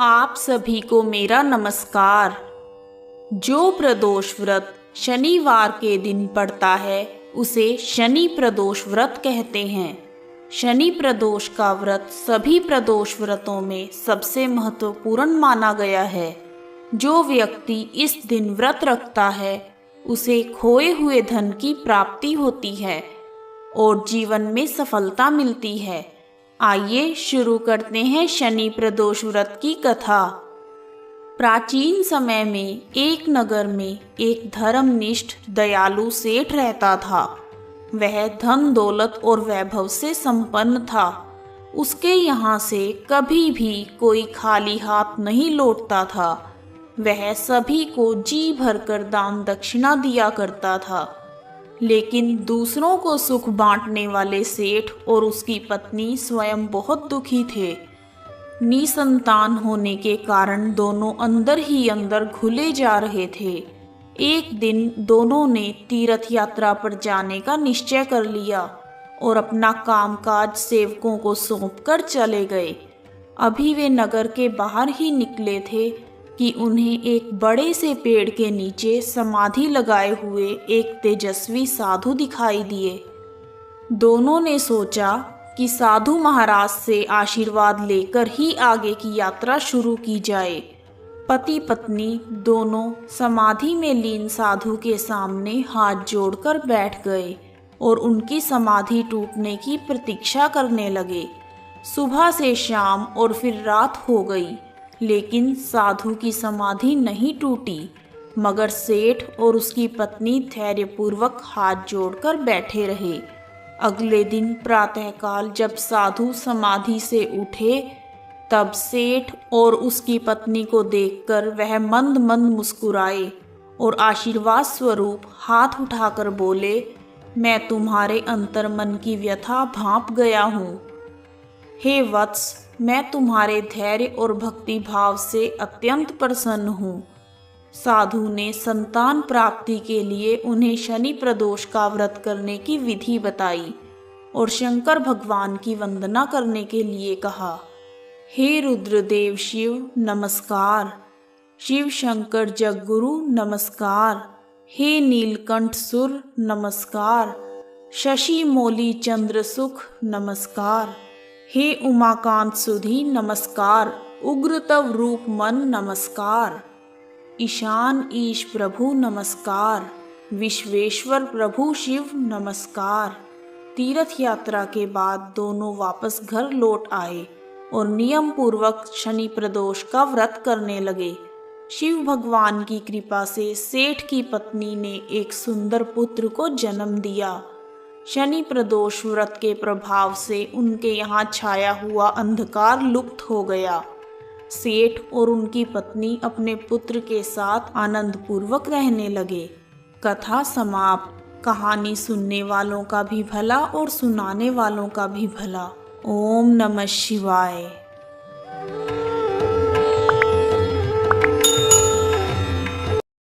आप सभी को मेरा नमस्कार। जो प्रदोष व्रत शनिवार के दिन पड़ता है उसे शनि प्रदोष व्रत कहते हैं। शनि प्रदोष का व्रत सभी प्रदोष व्रतों में सबसे महत्वपूर्ण माना गया है। जो व्यक्ति इस दिन व्रत रखता है उसे खोए हुए धन की प्राप्ति होती है और जीवन में सफलता मिलती है। आइए शुरू करते हैं शनि प्रदोष व्रत की कथा। प्राचीन समय में एक नगर में एक धर्मनिष्ठ दयालु सेठ रहता था। वह धन दौलत और वैभव से संपन्न था। उसके यहाँ से कभी भी कोई खाली हाथ नहीं लौटता था। वह सभी को जी भरकर दान दक्षिणा दिया करता था। लेकिन दूसरों को सुख बांटने वाले सेठ और उसकी पत्नी स्वयं बहुत दुखी थे। निसंतान होने के कारण दोनों अंदर ही अंदर घुले जा रहे थे। एक दिन दोनों ने तीर्थ यात्रा पर जाने का निश्चय कर लिया और अपना कामकाज सेवकों को सौंपकर चले गए। अभी वे नगर के बाहर ही निकले थे कि उन्हें एक बड़े से पेड़ के नीचे समाधि लगाए हुए एक तेजस्वी साधु दिखाई दिए। दोनों ने सोचा कि साधु महाराज से आशीर्वाद लेकर ही आगे की यात्रा शुरू की जाए। पति पत्नी दोनों समाधि में लीन साधु के सामने हाथ जोड़कर बैठ गए और उनकी समाधि टूटने की प्रतीक्षा करने लगे। सुबह से शाम और फिर रात हो गई, लेकिन साधु की समाधि नहीं टूटी। मगर सेठ और उसकी पत्नी धैर्यपूर्वक हाथ जोड़कर बैठे रहे। अगले दिन प्रातःकाल जब साधु समाधि से उठे तब सेठ और उसकी पत्नी को देखकर वह मंद मंद मुस्कुराए और आशीर्वाद स्वरूप हाथ उठाकर बोले, मैं तुम्हारे अंतर्मन की व्यथा भांप गया हूँ। हे वत्स, मैं तुम्हारे धैर्य और भक्ति भाव से अत्यंत प्रसन्न हूँ। साधु ने संतान प्राप्ति के लिए उन्हें शनि प्रदोष का व्रत करने की विधि बताई और शंकर भगवान की वंदना करने के लिए कहा। हे रुद्रदेव शिव नमस्कार, शिव शंकर जगगुरु नमस्कार, हे नीलकंठ सुर नमस्कार, शशि मौली चंद्र सुख नमस्कार, हे उमाकांत सुधी नमस्कार, उग्रतव रूप मन नमस्कार, ईशान ईश प्रभु नमस्कार, विश्वेश्वर प्रभु शिव नमस्कार। तीर्थ यात्रा के बाद दोनों वापस घर लौट आए और नियम पूर्वक शनि प्रदोष का व्रत करने लगे। शिव भगवान की कृपा से सेठ की पत्नी ने एक सुंदर पुत्र को जन्म दिया। शनि प्रदोष व्रत के प्रभाव से उनके यहाँ छाया हुआ अंधकार लुप्त हो गया। सेठ और उनकी पत्नी अपने पुत्र के साथ आनंद पूर्वक रहने लगे। कथा समाप्त। कहानी सुनने वालों का भी भला और सुनाने वालों का भी भला। ओम नमः शिवाय।